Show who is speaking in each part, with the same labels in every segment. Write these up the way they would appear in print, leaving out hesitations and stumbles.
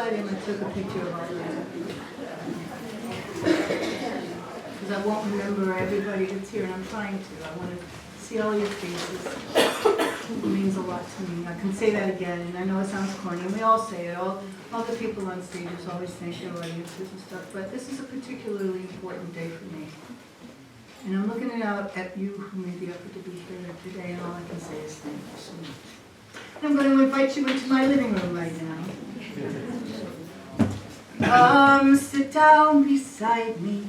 Speaker 1: beside him, I took a picture of our land. Because I won't remember everybody that's here, and I'm trying to. I want to see all your faces. It means a lot to me. I can say that again, and I know it sounds corny, and we all say it. All the people on stages always thank their audiences and stuff, but this is a particularly important day for me. And I'm looking out at you who made the effort to be here today, and all I can say is thank you so much. And I'm going to invite you into my living room right now. Come sit down beside me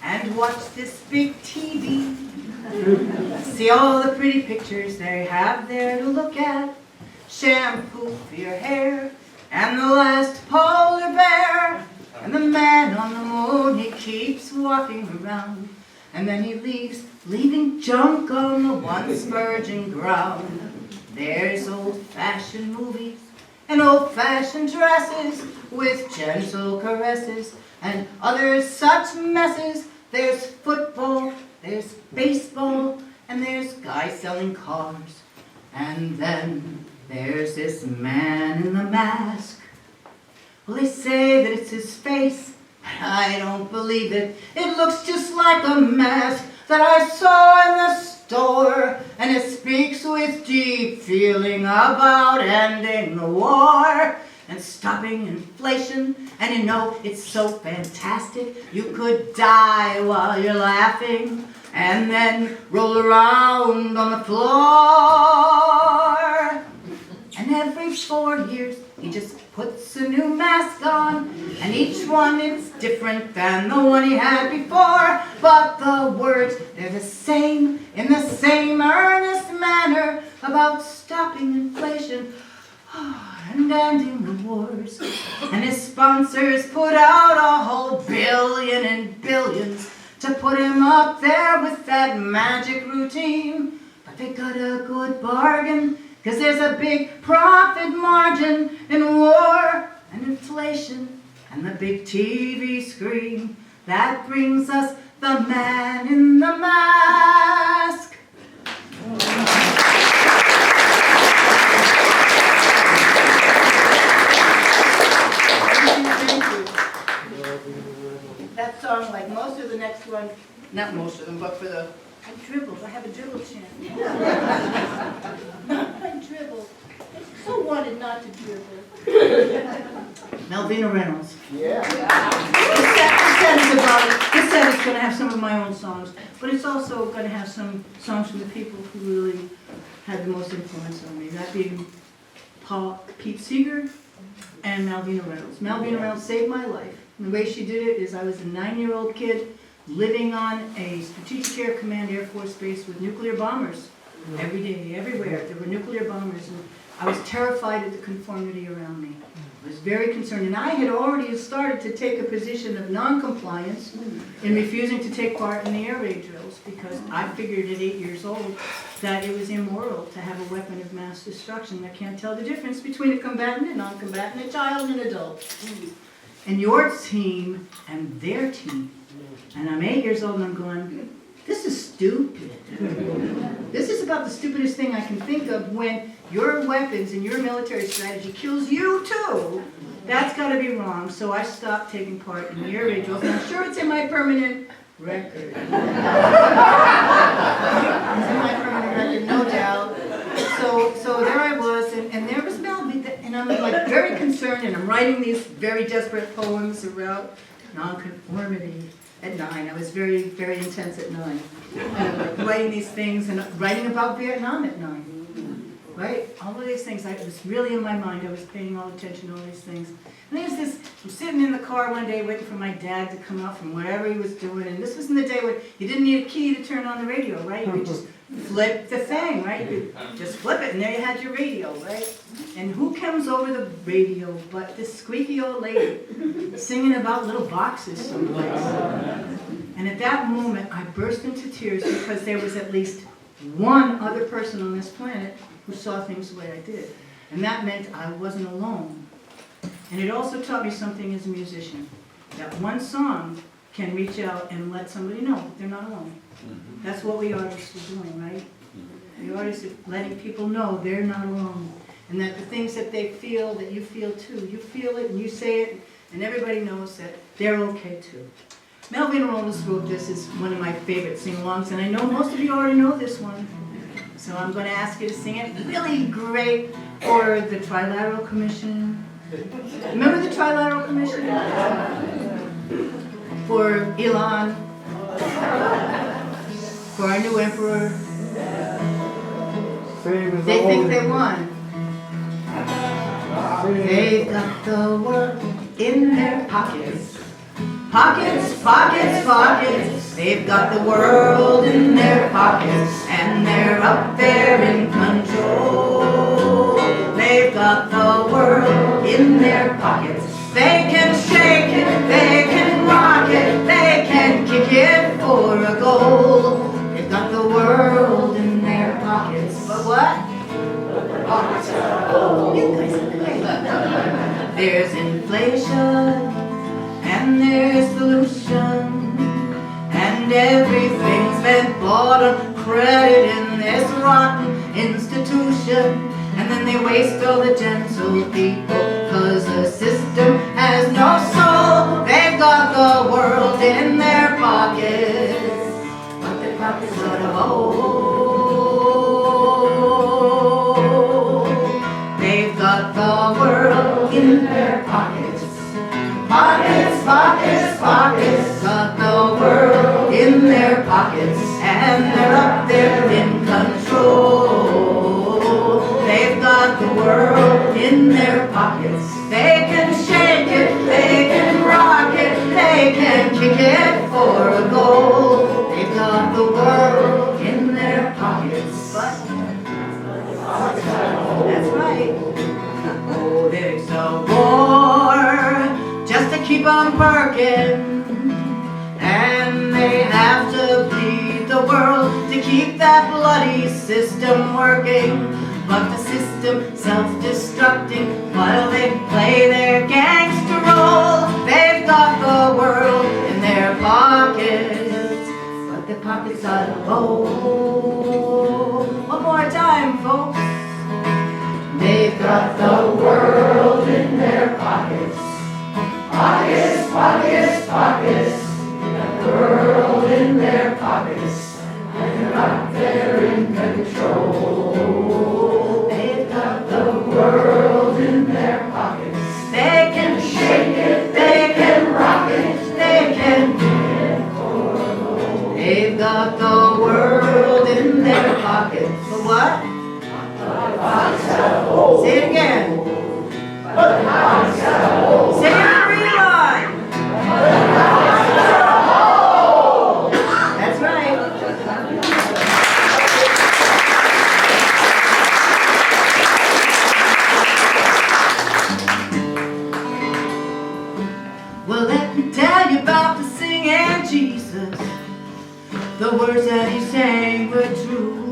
Speaker 1: and watch this big TV. See all the pretty pictures they have there to look at. Shampoo for your hair, and the last polar bear, and the man on the moon, he keeps walking around. And then he leaves, leaving junk on the once virgin ground. There's old-fashioned movies and old-fashioned dresses with gentle caresses and other such messes. There's football, there's baseball, and there's guys selling cars. And then there's this man in the mask. Well, they say that it's his face. I don't believe it. It looks just like a mask that I saw in the store, and it speaks with deep feeling about ending the war and stopping inflation. And you know, it's so fantastic, you could die while you're laughing and then roll around on the floor. And every 4 years he just puts a new mask on, and each one is different than the one he had before. But the words, they're the same, in the same earnest manner, about stopping inflation and ending the wars. And his sponsors put out a whole billion and billions to put him up there with that magic routine. But they got a good bargain, 'cause there's a big profit margin in war and inflation and the big TV screen. That brings us the man in the mask. That song, like most of the next one, not most of them, but for the I dribbled. I have a dribble chant. I dribbled. I so wanted not to dribble. Malvina Reynolds.
Speaker 2: Yeah.
Speaker 1: This set is going to have some of my own songs, but it's also going to have some songs from the people who really had the most influence on me. That being Pete Seeger and Malvina Reynolds. Malvina Reynolds saved my life. And the way she did it is I was a 9-year-old kid living on a Strategic Air Command Air Force base with nuclear bombers every day, everywhere. There were nuclear bombers, and I was terrified of the conformity around me. I was very concerned, and I had already started to take a position of non-compliance in refusing to take part in the air raid drills, because I figured at 8 years old that it was immoral to have a weapon of mass destruction that can't tell the difference between a combatant and non-combatant, a child and an adult. And your team and their team. And I'm 8 years old and I'm going, this is stupid. This is about the stupidest thing I can think of when your weapons and your military strategy kills you too. That's got to be wrong. So I stopped taking part in the air raid drills. And I'm sure it's in my permanent record. It's in my permanent record, no doubt. So there I was, and there was Melvin, and I'm like very concerned, and I'm writing these very desperate poems about nonconformity. At 9, I was very, very intense at 9. Writing these things and writing about Vietnam at 9. Right? All of these things, it was really in my mind. I was paying all attention to all these things. And there's this, I'm sitting in the car one day waiting for my dad to come out from whatever he was doing. And this was in the day when you didn't need a key to turn on the radio, right? You could just flip the thing, right? You could just flip it and there you had your radio, right? And who comes over the radio but this squeaky old lady singing about little boxes someplace. And at that moment, I burst into tears because there was at least one other person on this planet who saw things the way I did. And that meant I wasn't alone. And it also taught me something as a musician, that one song can reach out and let somebody know that they're not alone. That's what we artists are doing, right? The artists are letting people know they're not alone. and that the things that they feel, that you feel too. You feel it and you say it, and everybody knows that they're okay too. Melvin Rolls wrote this as one of my favorite sing-alongs, and I know most of you already know this one. So I'm going to ask you to sing it. Really great for the Trilateral Commission. Remember the Trilateral Commission? For Elon. For our new emperor. They think they won. They've got the world in their pockets. Pockets, pockets, pockets. They've got the world in their pockets, and they're up there in control. They've got the world in their pockets. They can shake it, they can rock it, they can kick it for a goal. They've got the world in their pockets. But what? Pockets are gold. You guys are great. There's inflation, and there's pollution, and everything's been bought on credit in this rotten institution. And then they waste all the gentle people, 'cause the system has no soul. They've got the world in their pockets, but their pockets are of old. They've got the world in their pockets. Pockets, pockets, pockets, got the world in their pockets, and they're up there in control. They've got the world in their pockets. They can shake it, they can rock it, they can kick it for a goal. They've got the world in their pockets. But that's right. Oh, there's a war just to keep on working, and they have to bleed the world to keep that bloody system working. But the system self-destructing while they play their gangster role. They've got the world in their pockets, but their pockets are of gold. One more time, folks. They've got the world in their pockets. Pockets, pockets, pockets. They've got the world in their pockets, and they're up there in control. They've got the world in their pockets. They can shake it, they can rock it, they can kick it for a goal. They've got the world in their pockets. For what? Say it again. Say it in rewind. That's right. Well, let me tell you about the singing Jesus. The words that he sang were true.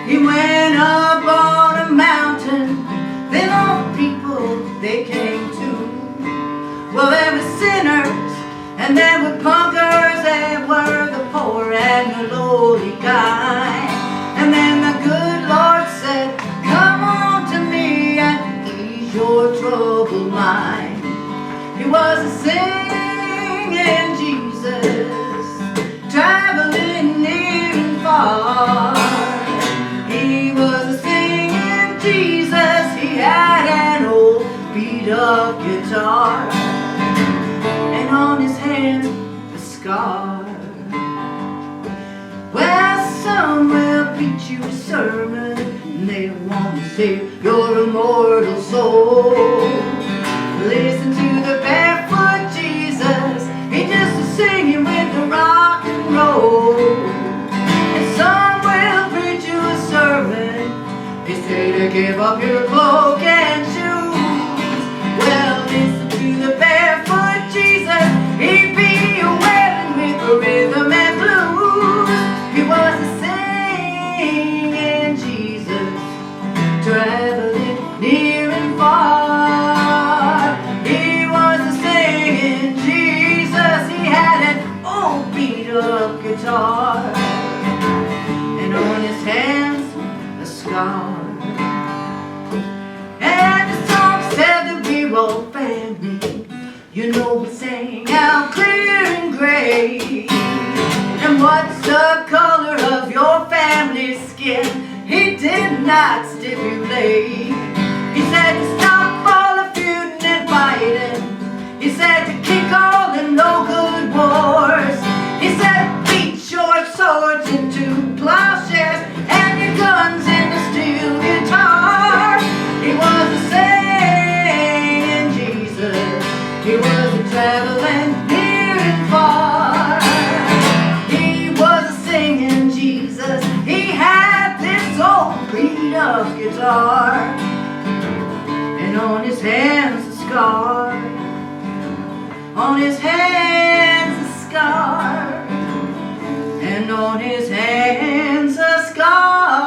Speaker 1: He went up on a mountain, then all people they came to. Well, there were sinners, and there were punkers, there were the poor and the lowly guy. And then the good Lord said, come on to me and ease your troubled mind. He was a singing Jesus, traveling near and far. He was a singing Jesus, he had an old beat-up guitar, and on his hand a scar. Well, some will preach you a sermon, and they want to save your immortal soul. Listen to the barefoot Jesus, he just a singing with the rock and roll. And some will preach you a sermon, they say to give up your cloak and shoes. Well, listen to the barefoot Jesus, he be a wailing with the rhythm and blues. He was a singing Jesus, traveling near and far. He was a singing Jesus, he had an old beat-up guitar, and on his hands a scar. got stipulated. He said to stop all the feuding and fighting. He said to kick all the no good wars. He said beat your swords into plowshares and your guns into steel guitar. He was a saying Jesus. He was a traveling near and far. He was a singing Jesus. He had this old beat up guitar, and on his hands a scar. On his hands a scar, and on his hands a scar.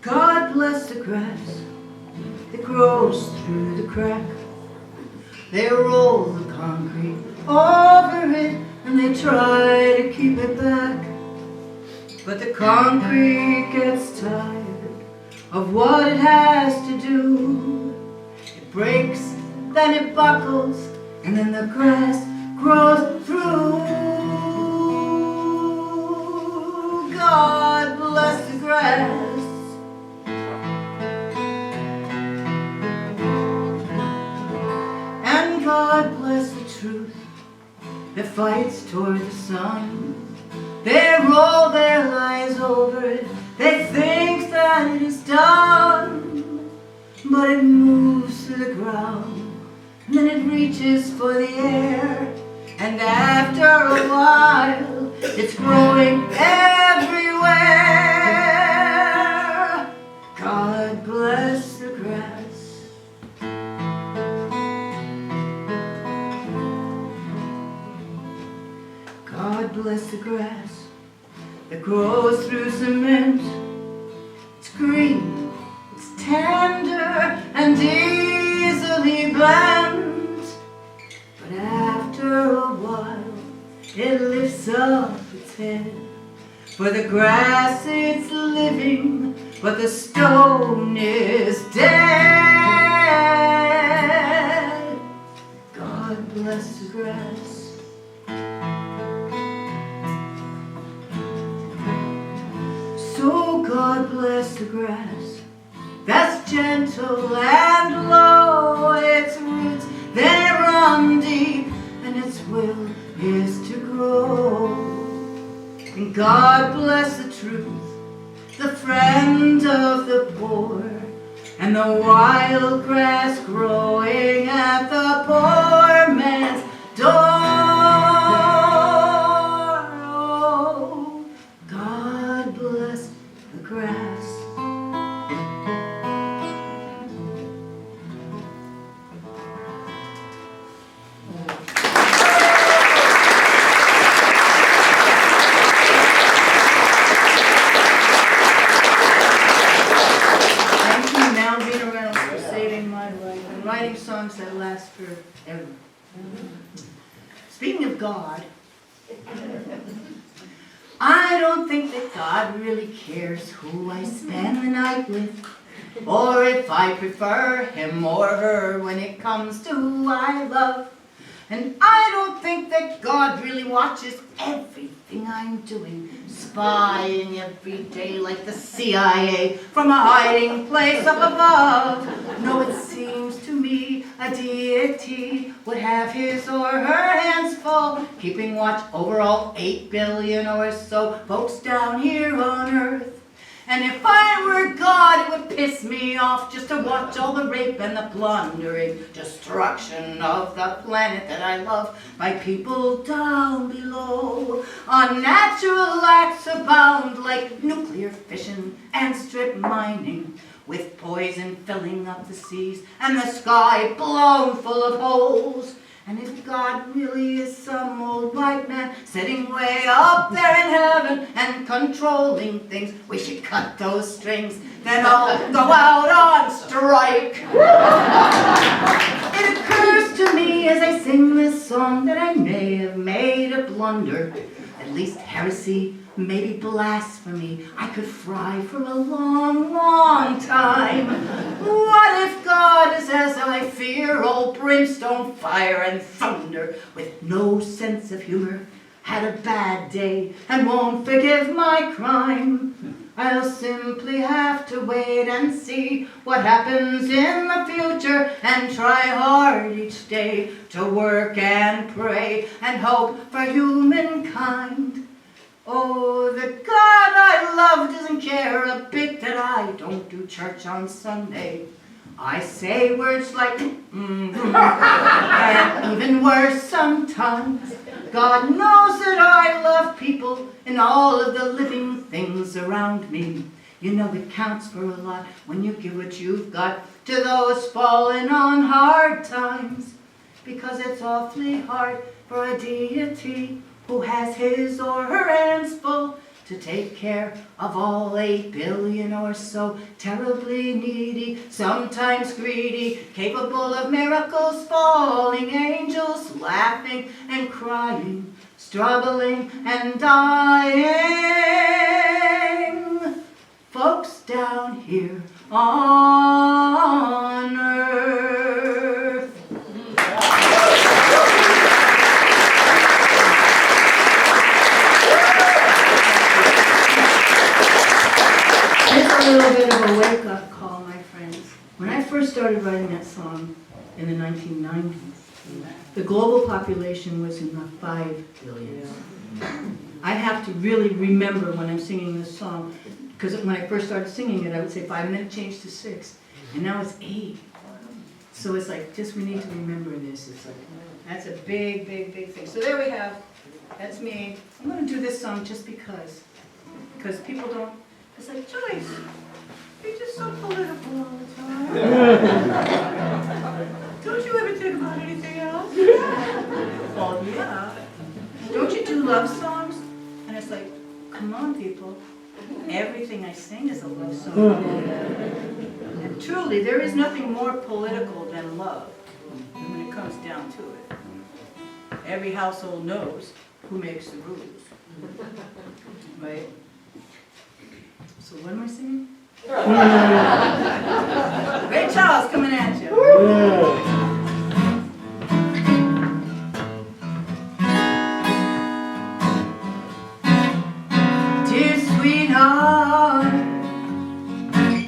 Speaker 1: God bless the grass that grows through the crack. They roll the concrete over it and they try to keep it back. But the concrete gets tired of what it has to do. It breaks, then it buckles, and then the grass grows through. God bless the grass. God bless the truth that fights toward the sun. They roll their lies over it. They think that it is done, but it moves to the ground, and then it reaches for the air, and after a while it's growing everywhere. God bless the grass. God bless the grass that grows through cement. It's green, it's tender and easily bent. But after a while, it lifts up its head. For the grass it's living, but the stone is dead. God bless the grass. So God bless the grass that's gentle and low. Its roots, they run deep, and its will is to grow. And God bless the truth, the friend of the poor, and the wild grass growing at the poor man's door. Oh, God bless the grass. Songs that last forever. Speaking of God, I don't think that God really cares who I spend the night with, or if I prefer him or her when it comes to who I love. And I don't think that God really watches everything I'm doing, spying every day like the CIA from a hiding place up above. No, it seems to me a deity would have his or her hands full, keeping watch over all 8 billion or so folks down here on Earth. And if I were God, it would piss me off just to watch all the rape and the plundering, destruction of the planet that I love by people down below. Unnatural acts abound like nuclear fission and strip mining, with poison filling up the seas and the sky blown full of holes. And if God really is some old white man sitting way up there in heaven and controlling things, we should cut those strings, then I'll go out on strike. It occurs to me as I sing this song that I may have made a blunder, at least heresy, maybe blasphemy, I could fry for a long, long time. What if God is as I fear, all brimstone, fire, and thunder, with no sense of humor, had a bad day and won't forgive my crime? I'll simply have to wait and see what happens in the future and try hard each day to work and pray and hope for humankind. Oh, the God I love doesn't care a bit that I don't do church on Sunday. I say words like and even worse sometimes. God knows that I love people and all of the living things around me. You know it counts for a lot when you give what you've got to those falling on hard times. Because it's awfully hard for a deity who has his or her hands full to take care of all 8 billion or so, terribly needy, sometimes greedy, capable of miracles, falling angels, laughing and crying, struggling and dying. Folks down here on earth. It's a little bit of a wake-up call, my friends. When I first started writing that song in the 1990s, the global population was in the 5 billion. I have to really remember when I'm singing this song, because when I first started singing it, I would say 5, and then it changed to 6, and now it's 8. So it's like, just we need to remember this. It's like, that's a big, big, big thing. So there we have, that's me. I'm going to do this song just because people don't. It's like, Joyce, you're just so political all the time. Don't you ever think about anything else? Well, yeah. Don't you do love songs? And it's like, come on, people. Everything I sing is a love song. And truly, there is nothing more political than love when it comes down to it. Every household knows who makes the rules. Right? So what am I singing? Ray Charles coming at you. Dear sweetheart,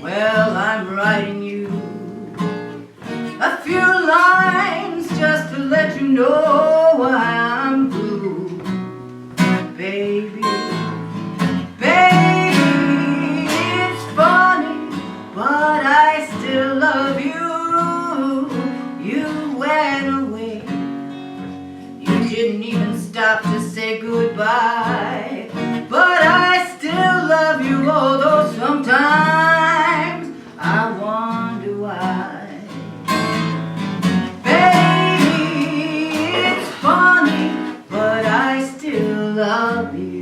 Speaker 1: well, I'm writing you a few lines just to let you know why I'm blue. Baby, but I still love you. You went away. You didn't even stop to say goodbye. But I still love you, although sometimes I wonder why. Baby, it's funny, but I still love you.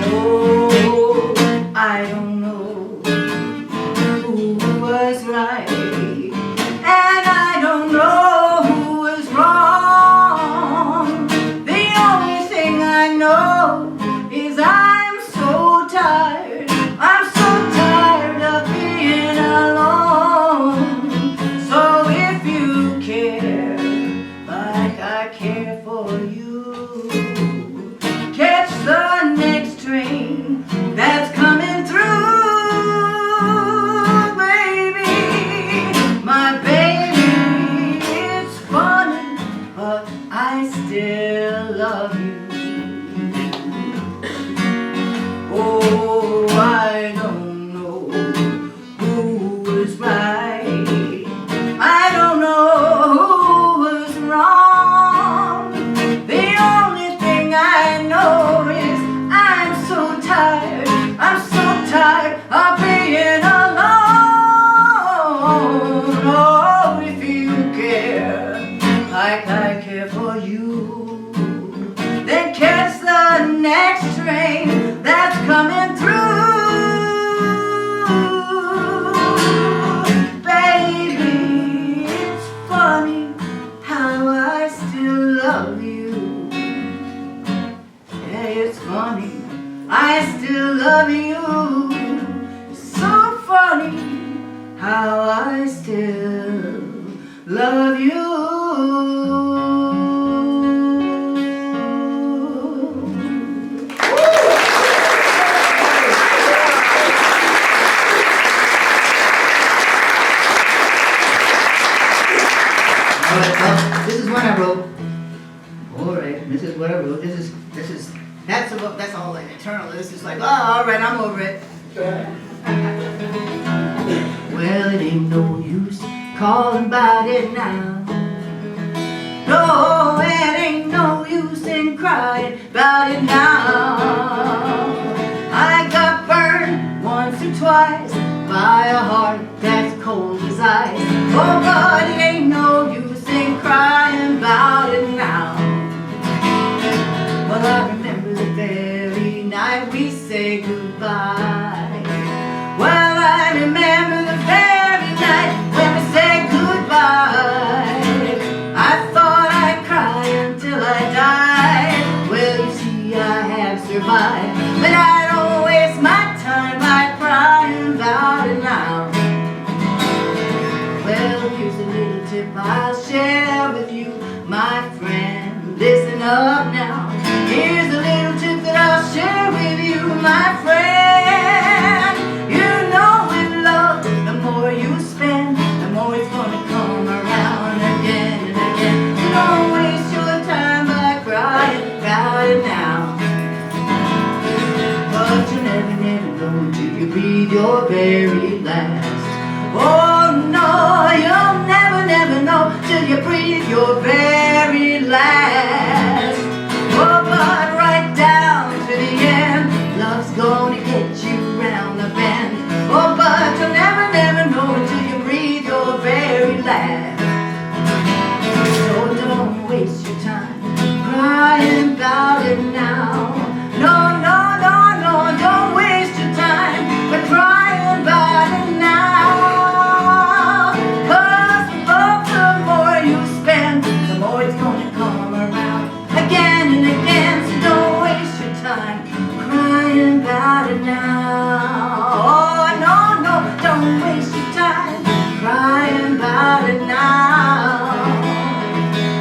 Speaker 1: Oh, I don't know who was right, and I don't know who was wrong. The only thing I know is I'm so tired. I'm so tired of being alone. So if you care like I care for you, catch the next train that's coming through, baby. My baby, it's funny, but I still love you. Oh, I don't know who was right. I don't know who was wrong. The only thing I know is I'm so tired. I'm so tired of being alone. Oh, if you care like I care for you, then catch the next train that's coming through. Baby, it's funny how I still love you. loving you. It's so funny how I still love you. This is what I wrote. All right, this is what I wrote. That's all like eternal. This is like, oh, all right, I'm over it. Well, it ain't no use calling about it now. No, it ain't no use in crying about it now. I got burned once or twice by a heart that's cold as ice. Oh, but it ain't no use in crying about it now. Well, I remember the very night we said goodbye. Well, I remember the very night when we said goodbye. I thought I'd cry until I died. Well, you see, I have survived, but I don't waste my time by crying about it now. Well, here's a little tip I'll share with you, my friend. Listen up now. Here's a little tip that I'll share with you, my friend. You know with love, the more you spend, the more it's gonna come around again and again. So don't waste your time by crying about it now. But you never, never know till you breathe your very last. Oh no, you'll never, never know till you breathe your very last. Oh, but right down to the end, love's gonna get you round the bend. Oh, but you'll never, never know until you breathe your very last. So don't waste your time crying about it now. No, no, no, no, don't waste your time but crying about it now. Cause the more you spend, the more it's gonna come around again and again. So don't waste your time crying about it now. Oh, no, no, don't waste your time crying about it now.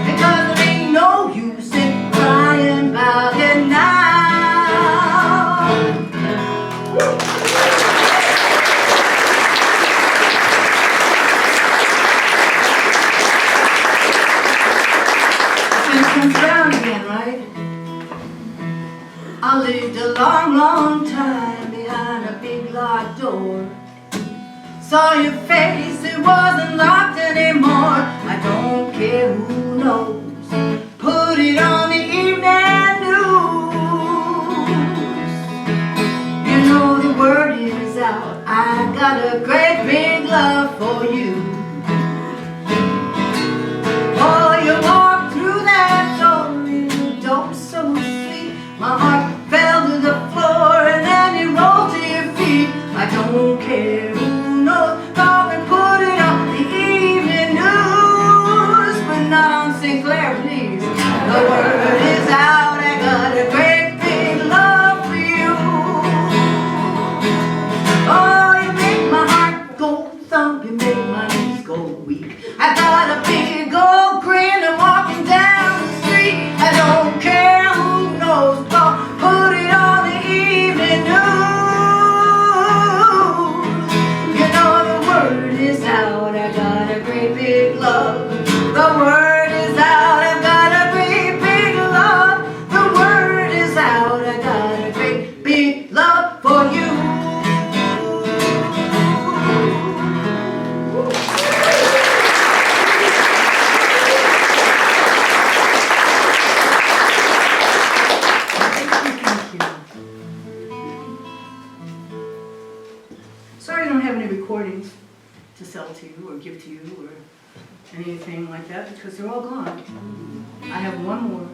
Speaker 1: Because there ain't no use in crying about it now. Comes round again, right? I lived a long, long time behind a big locked door. Saw your face, it wasn't locked anymore. I don't care who knows. Put it on the evening news. You know the word is out. I got a great big love for you. Oh, you walked through that door, you don't so sweet. My heart fell to the floor and then you rolled to your feet. I don't care who knows, thought we put it on the evening news, but not on Sinclair, please. The word is out, I got a great big love for you. Oh, you make my heart go thump, you make my knees go weak. I got a big old grin and walking down the street. I don't care who knows, but put it on the evening news. You know the word is out, I got a great big love. The word is out, I've got a great big love. The word is out, I got a great big love for you. Sorry I don't have any recordings to sell to you or give to you or anything like that because they're all gone. I have one more.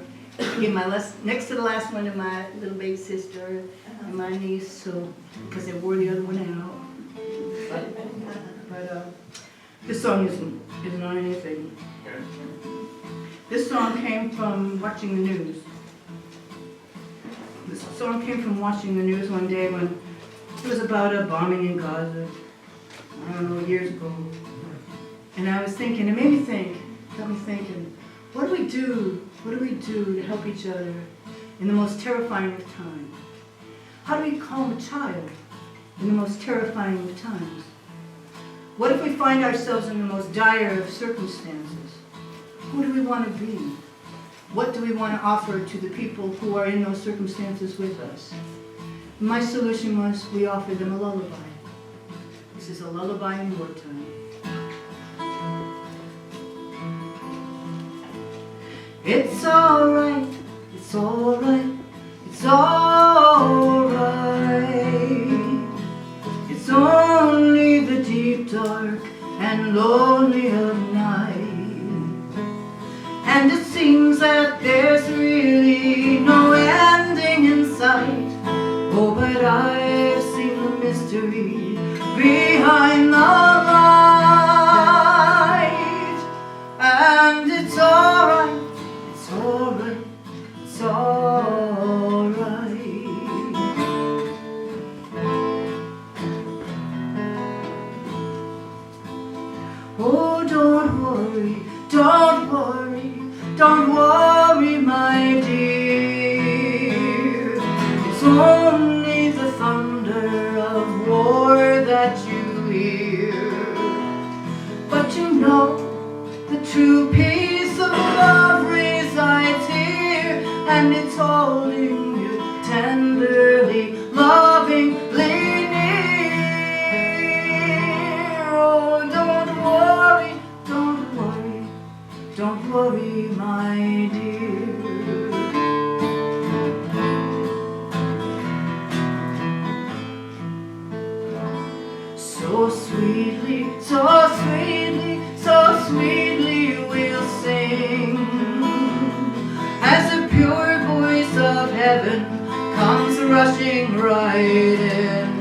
Speaker 1: Give my next to the last one to my little baby sister and my niece, so because they wore the other one out. But this song isn't on anything. This song came from watching the news. This storm came from watching the news one day when it was about a bombing in Gaza, I don't know, years ago. And I was thinking, it made me think, got me thinking, what do we do? What do we do to help each other in the most terrifying of times? How do we calm a child in the most terrifying of times? What if we find ourselves in the most dire of circumstances? Who do we want to be? What do we want to offer to the people who are in those circumstances with us? My solution was we offered them a lullaby. This is a lullaby in wartime. It's alright, it's alright, it's alright. It's only the deep, dark, and lonely of night. And it seems that there's really no ending in sight. Oh, but I've seen the mystery behind the light. And it's alright, it's alright, it's alright. Oh, don't worry, don't worry, don't worry, my dear. It's only the thunder of war that you hear. But you know, the true peace of love resides here, and it's holding you tenderly, lovingly near. Oh, don't worry, don't worry, don't worry, my dear. So sweetly, so sweetly, so sweetly we'll sing, as the pure voice of heaven comes rushing right in.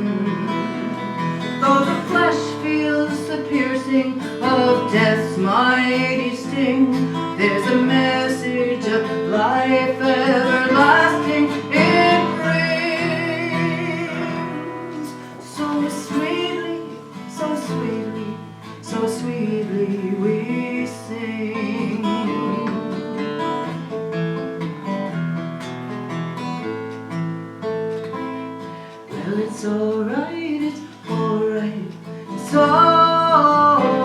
Speaker 1: Though the flesh feels the piercing of death's mighty sting, there's a message of life everlasting it brings. So sweetly, so sweetly, so sweetly we sing. Well, it's alright, it's alright, it's alright.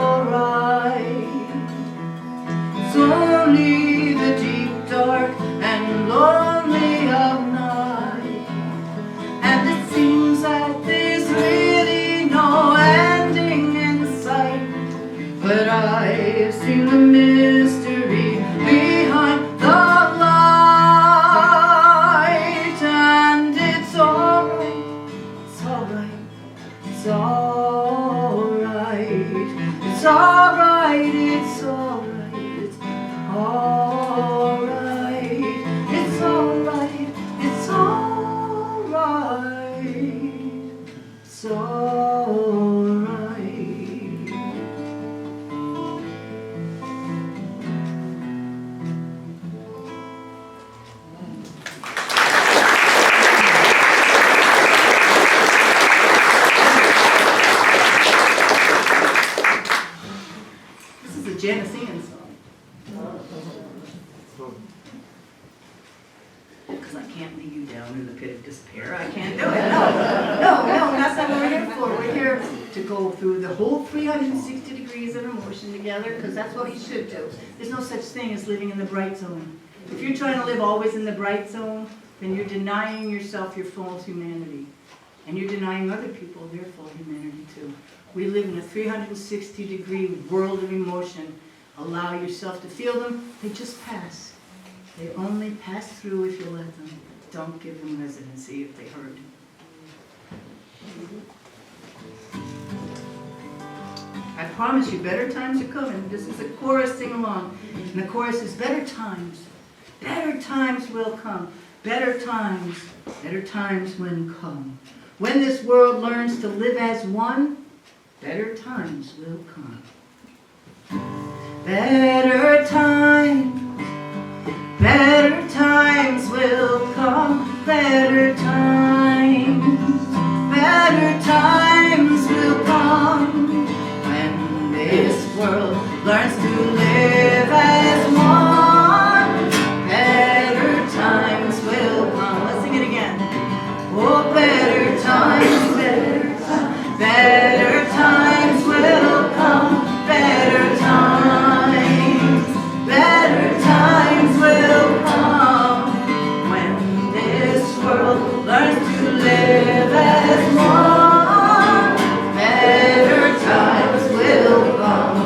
Speaker 1: It's only the deep, dark, and lonely of night. And it seems that there's really no ending in sight. But I've seen the mystery behind the light. And it's alright, it's alright, it's alright. It's alright, it's alright, it's alright. It's alright, it's alright, it's alright. This is a Jannacean song. Because I can't leave you down in the pit of despair. I can't do it. No, that's not what we're here for. We're here to go through the whole 360 degrees of emotion together, because that's what we should do. There's no such thing as living in the bright zone. If you're trying to live always in the bright zone, then you're denying yourself your full humanity. And you're denying other people their full humanity too. We live in a 360-degree world of emotion. Allow yourself to feel them. They just pass. They only pass through if you let them. Don't give them residency if they hurt. I promise you, better times are coming. This is a chorus, sing along. And the chorus is better times. Better times will come. Better times when come. When this world learns to live as one, better times will come. Better times will come. better times will come when this world learns to live as one. Better times will come. Let's sing it again. Oh, better times, better times will come. Better times will come when this world learns to live as one. Better times will come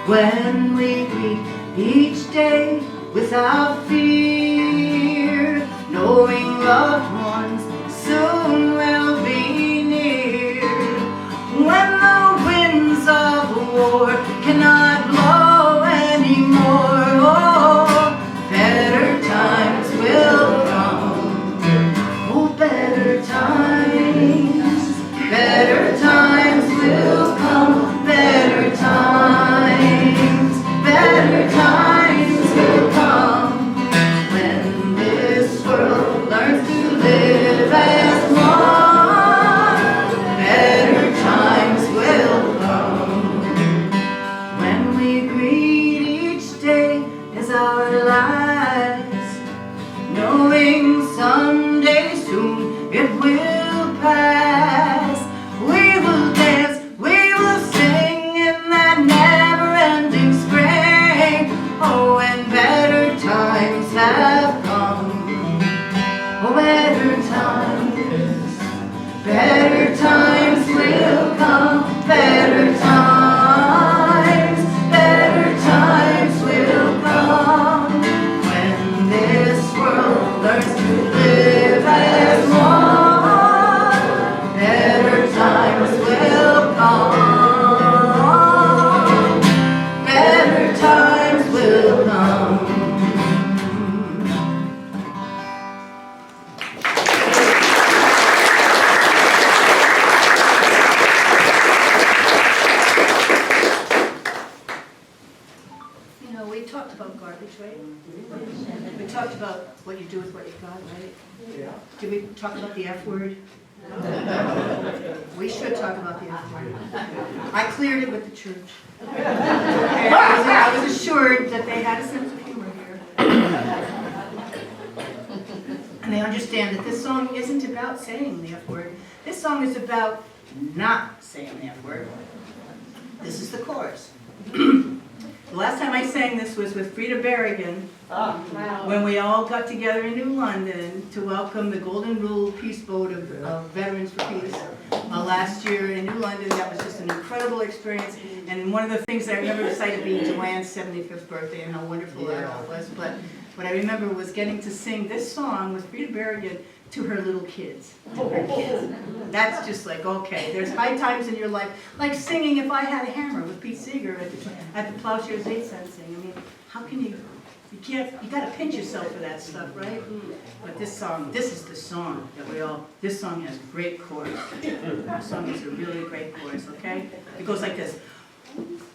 Speaker 1: when we greet each day without fear, knowing loved ones soon will be near. When the winds of war cannot blow anymore, oh, better times will come. Oh, better times will come. Better times will come when this world learns to live as one. Better times will come when we greet each day as our last, knowing someday soon it will pass. We will dance, we will sing in that never-ending spring. Oh, and better times have come. Oh, better times will come. Better times will come when this world learns to live as one. Better times will come. Better times will come. You know, we talked about garbage, right? We talked about what you do with what you got, right?
Speaker 2: Yeah.
Speaker 1: Did we talk about the F word? We should talk about the F word. I cleared it with the church. And I was assured that they had a sense of humor here. And they understand that this song isn't about saying the F word. This song is about not saying the F word. This is the chorus. The last time I sang this was with Frida Berrigan, when we all got together in New London to welcome the Golden Rule Peace Boat of Veterans for Peace last year in New London. That was just an incredible experience, and one of the things that I remember recited being Joanne's 75th birthday and how wonderful that all was. But what I remember was getting to sing this song with Frida Berrigan to her little kids. That's just like, okay, there's high times in your life, like singing If I Had a Hammer with Pete Seeger at the Plowshares 8 Sensing. I mean, how can you gotta pinch yourself for that stuff, right? But this is the song that this song has a great chorus. This song has a really great chorus, okay? It goes like this.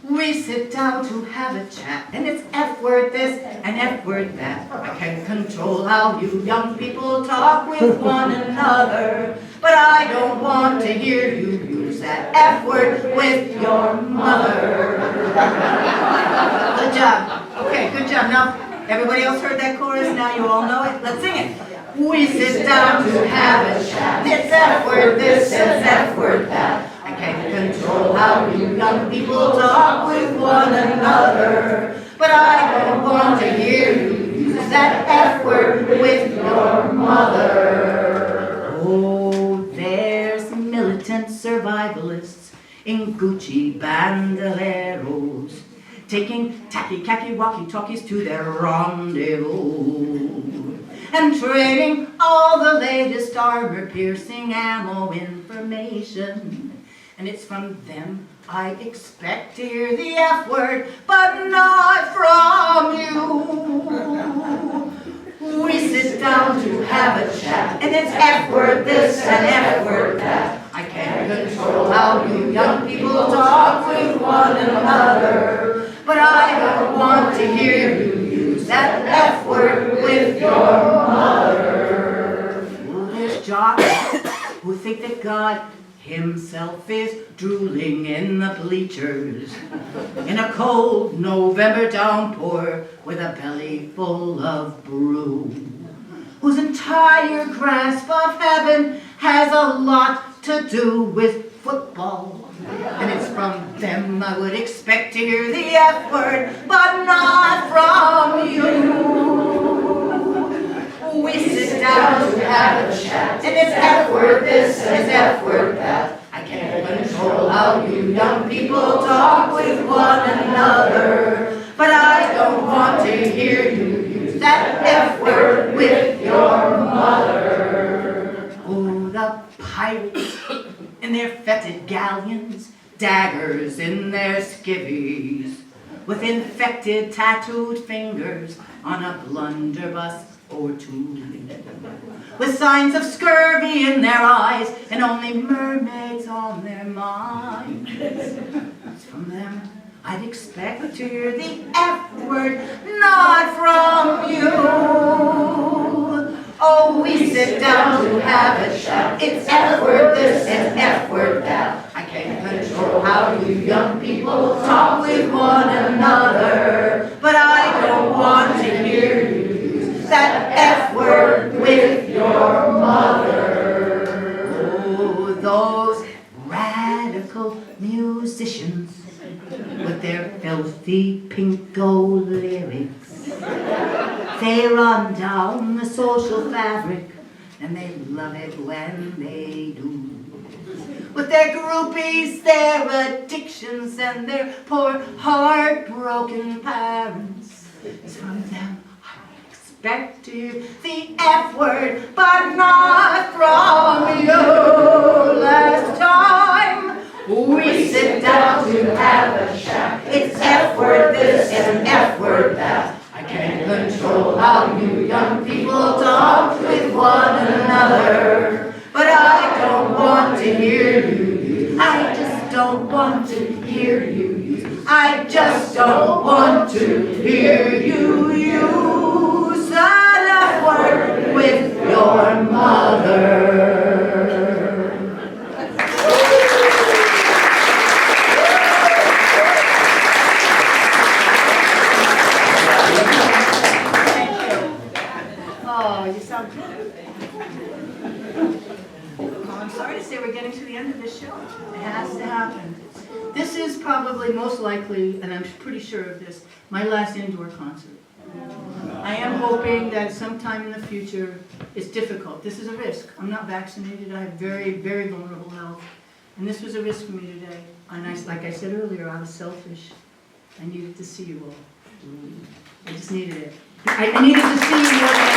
Speaker 1: We sit down to have a chat, and it's F word this and F word that. I can't control how you young people talk with one another, but I don't want to hear you use that F word with your mother. Good job. Okay, good job. Now, everybody else heard that chorus? Now you all know it? Let's sing it. We sit down to have a chat. It's F word this and F word that. I can't control how you young people talk with one another, but I don't want to hear you use that F word with your mother. Oh, there's militant survivalists in Gucci bandoleros, taking tacky-cacky walkie-talkies to their rendezvous, and trading all the latest armor-piercing ammo information. And it's from them I expect to hear the F word, but not from you. We sit down to have a chat, and it's F word this and F word that. I can't control how you young people talk with one another, but I don't want to hear you use that F word with your mother. who think that God himself is drooling in the bleachers in a cold November downpour with a belly full of brew, whose entire grasp of heaven has a lot to do with football. And it's from them I would expect to hear the F word, but not from you. We sit down to have a chat, and it's F word this and it's F word that. I can't control how you young people talk with one another, but I don't want to hear you use that F word with your mother. Oh, the pirates in their fetid galleons, daggers in their skivvies, with infected tattooed fingers on a blunderbuss or two, with signs of scurvy in their eyes and only mermaids on their minds. It's from them I'd expect to hear the F word, not from you. Oh, we sit down to have a chat. It's F word this and F word that. I can't control how you young people talk with one another, but I don't want to hear you use that F word with your mother. Oh, those radical musicians with their filthy pinko lyrics. They run down the social fabric, and they love it when they do. With their groupies, their addictions, and their poor heartbroken parents. It's from them I expect to hear the F word, but not from you. Last time we sit down to have a chat, it's F word this and F word that. I can't control how you young people talk with one another, but I don't want to hear you use. I just don't want to hear you use. I just don't want to hear you use an F word with your mother.
Speaker 2: Oh, you sound good. I'm sorry to say we're getting to the end of this show. It has to happen. This is probably most likely, and I'm pretty sure of this, my last indoor concert. I am hoping that sometime in the future, it's difficult. This is a risk. I'm not vaccinated. I have very, very vulnerable health. And this was a risk for me today. And like I said earlier, I was selfish. I needed to see you all. I just needed it. I needed to see you more than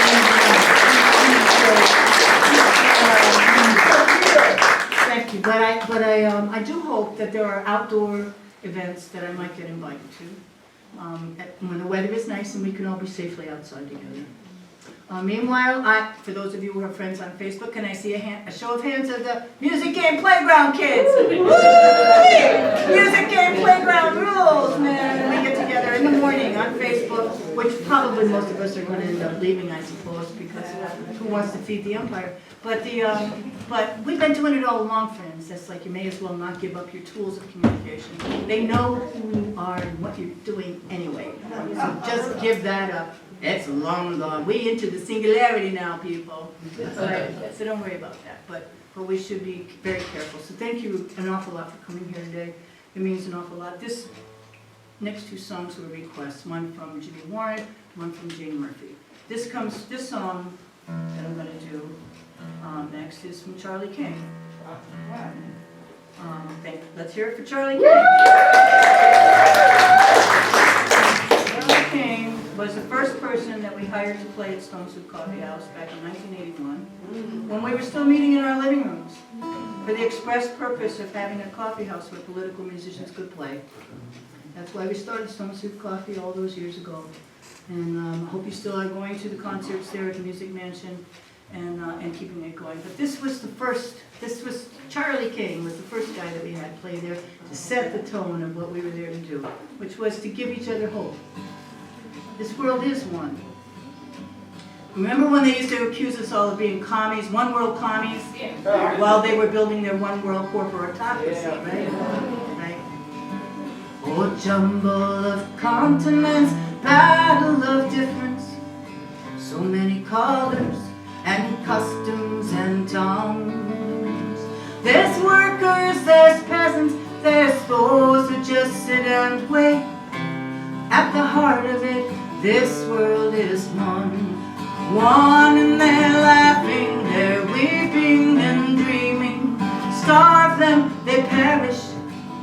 Speaker 2: thank you. But I do hope that there are outdoor events that I might get invited to. When the weather is nice and we can all be safely outside together. Meanwhile, for those of you who are friends on Facebook, can I see a show of hands of the Music Game Playground kids? Woo! Music Game Playground rules, man. We get together in the morning on Facebook, which probably most of us are going to end up leaving, I suppose, because who wants to feed the empire? But we've been doing it all along, friends. That's like you may as well not give up your tools of communication. They know who you are and what you're doing anyway. So just give that up. It's long gone. We into the singularity now, people. So don't worry about that. But we should be very careful. So thank you an awful lot for coming here today. It means an awful lot. This next two songs were requests. One from Jimmy Warren, one from Jane Murphy. This song that I'm going to do next is from Charlie King. Let's hear it for Charlie King. Charlie King was the first person that we hired to play at Stone Soup Coffee House back in 1981, when we were still meeting in our living rooms, for the express purpose of having a coffee house where political musicians could play. That's why we started Stone Soup Coffee all those years ago. And I hope you still are going to the concerts there at the Music Mansion and keeping it going. But this was Charlie King was the first guy that we had play there to set the tone of what we were there to do, which was to give each other hope. This world is one. Remember when they used to accuse us all of being commies, one world commies, while they were building their one world corporatocracy, right? Right. Oh, jumble of continents, battle of difference, so many colors and customs and tongues. There's workers, there's peasants, there's those who just sit and wait. At the heart of it, this world is one. One, and they're laughing, they're weeping and dreaming. Starve them, they perish.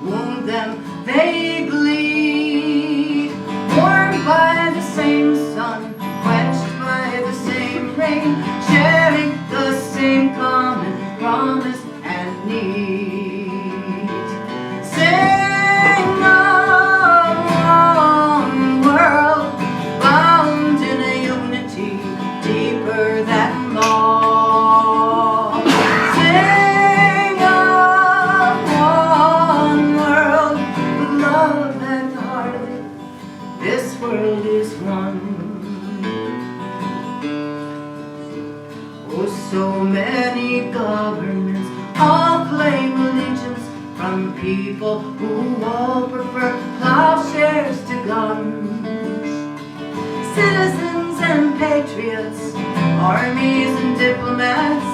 Speaker 2: Wound them, they bleed. Warmed by the same sun, quenched by the same rain, sharing the same common promise and need. Sing of one world, bound in a unity deeper than law. Sing of one world, with love at the heart of it. This world is one. Oh, so many governments all claim allegiance from people who all prefer plowshares to guns. Citizens and patriots, armies and diplomats,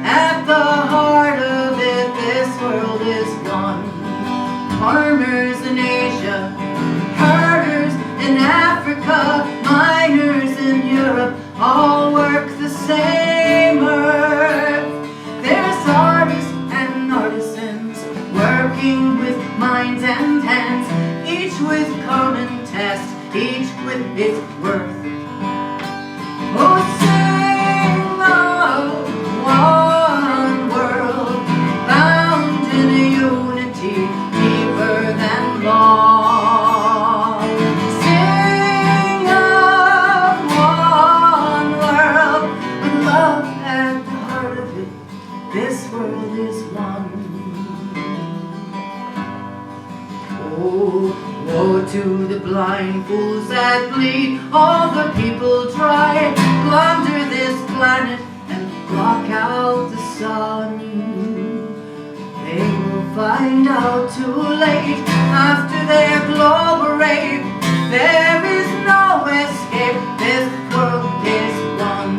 Speaker 2: at the heart of it, this world is one. Farmers in Asia, herders in Africa, miners in Europe, all work the same earth. There's artists and artisans working with minds and hands, each with common task, each with its worth. Oh, sing of one world, bound in a unity deeper than law. Sing of one world, with love at the heart of it. This world is one. Oh, woe to the blind fools that bleed, all the people try, plunder this planet and block out the sun. They will find out too late after their global rape. There is no escape, this world is one.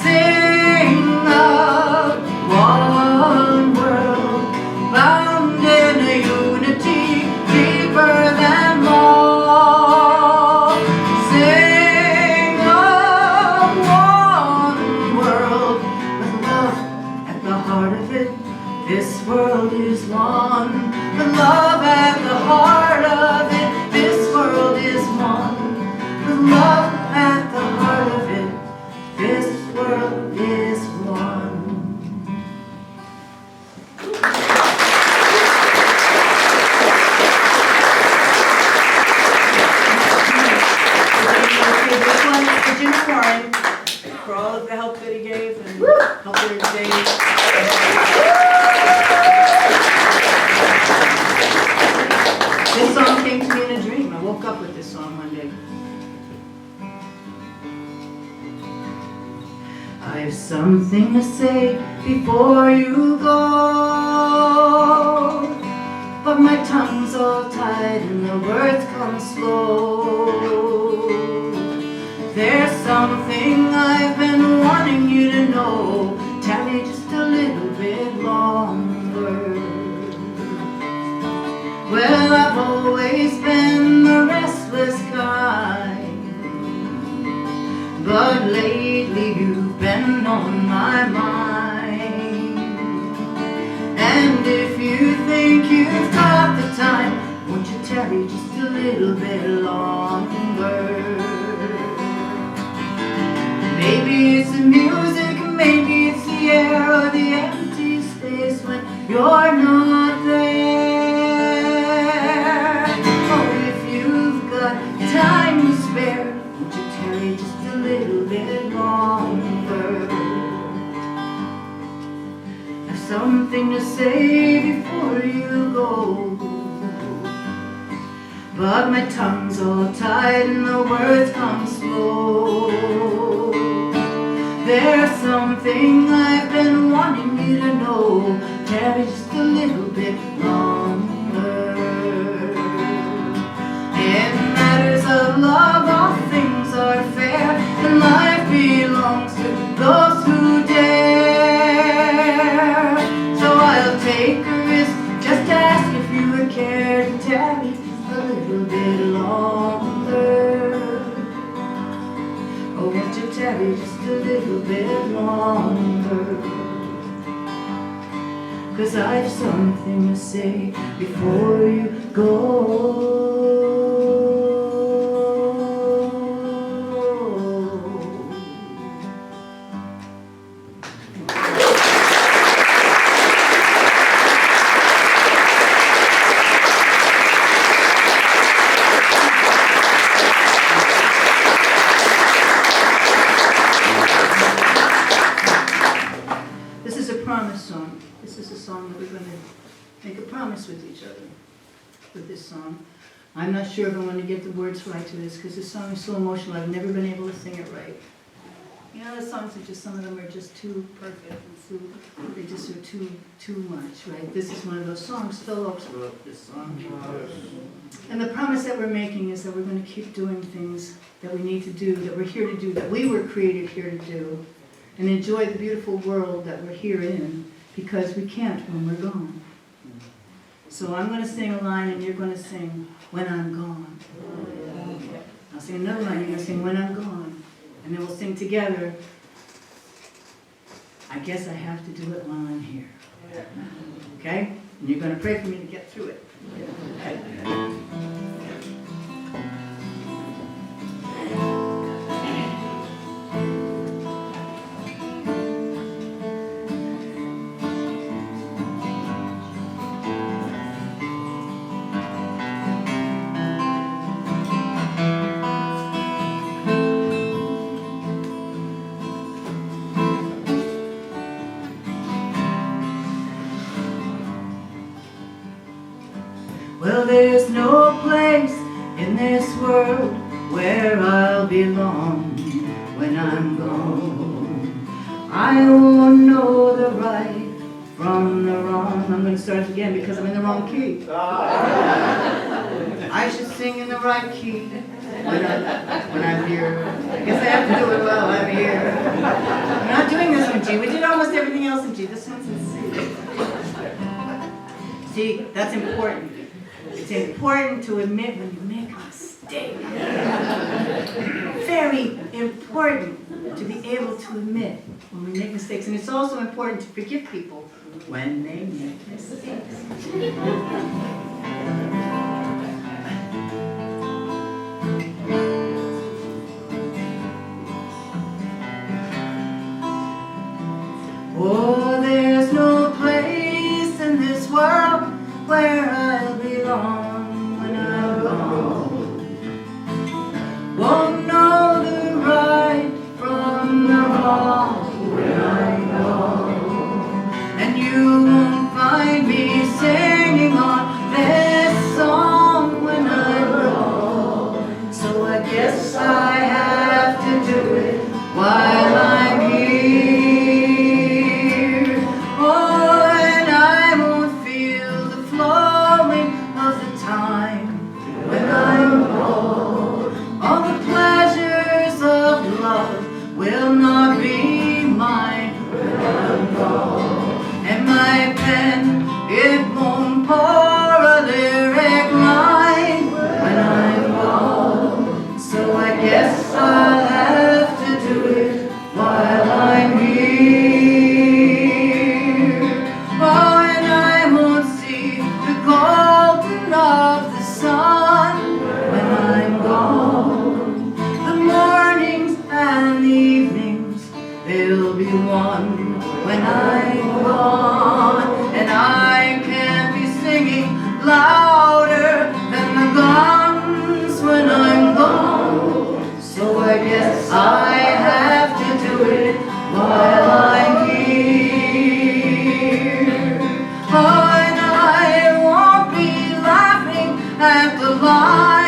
Speaker 2: Sing of one world, bound in a unity deeper than law. Sing of one world, with love at the heart of it. This world is one. With love at the heart of it. This world is one. With love at the heart of it. This world is one. This one is for Jim Carney, for all of the help that he gave and help that he gave. This song came to me in a dream. I woke up with this song one day. I've something to say before you go, but my tongue's all tied and the words come slow. There's something I've been wanting you to know. Tell me just a little bit longer. Well, I've always been the restless kind, but lately you've been on my mind. And if you think you've got the time, won't you tarry just a little bit longer? Maybe it's the music, maybe it's the air, or the empty space when you're not there. Oh, if you've got time to spare, won't you tarry just a little bit longer? I've something to say before you go,
Speaker 1: but my tongue's all tied and the words come slow. There's something I've been wanting you to know. Tarry just a little bit longer. In matters of love, all things are fair, and life belongs to those who dare. So I'll take a risk, just ask if you would care to tarry just a little bit longer. Oh, won't you tarry just a little bit longer? 'Cause I've something to say before you go. With each other with this song. I'm not sure if I'm going to get the words right to this because this song is so emotional. I've never been able to sing it right. You know, the songs are just, some of them are just too perfect and they just are too much, right? This is one of those songs. Phil Oakes wrote this song. And the promise that we're making is that we're going to keep doing things that we need to do, that we're here to do, that we were created here to do, and enjoy the beautiful world that we're here in, because we can't when we're gone. So I'm going to sing a line and you're going to sing When I'm Gone. I'll sing another line, you're going to sing When I'm Gone. And then we'll sing together, I guess I have to do it while I'm here. Okay? And you're going to pray for me to get through it. Okay? Well, there's no place in this world where I'll belong when I'm gone. I won't know the right from the wrong. I'm going to start again because I'm in the wrong key. I should sing in the right key when I'm here. I guess I have to do it while I'm here. I'm not doing this in G. We did almost everything else in G. This one's in C. See, that's important. It's important to admit when you make a mistake. Very important to be able to admit when we make mistakes. And it's also important to forgive people when they make mistakes. Oh, there's no place in this world where I'll belong when I'm gone. Won't know the right from the wrong when I'm gone. And you won't find me singing on this song when I'm gone. So I guess I have to do it while I'm here. Will not be mine when I'm gone. And my pen, it won't pour a lyric line when I'm gone. So I guess I'll have to do it while I'm here. Oh, and I won't see the golden of the sun when I'm gone. The mornings and the evenings, they'll be one when I'm gone. And I can't be singing louder than the guns when I'm gone. So I guess I have to do it while I'm here. Oh, and I won't be laughing at the line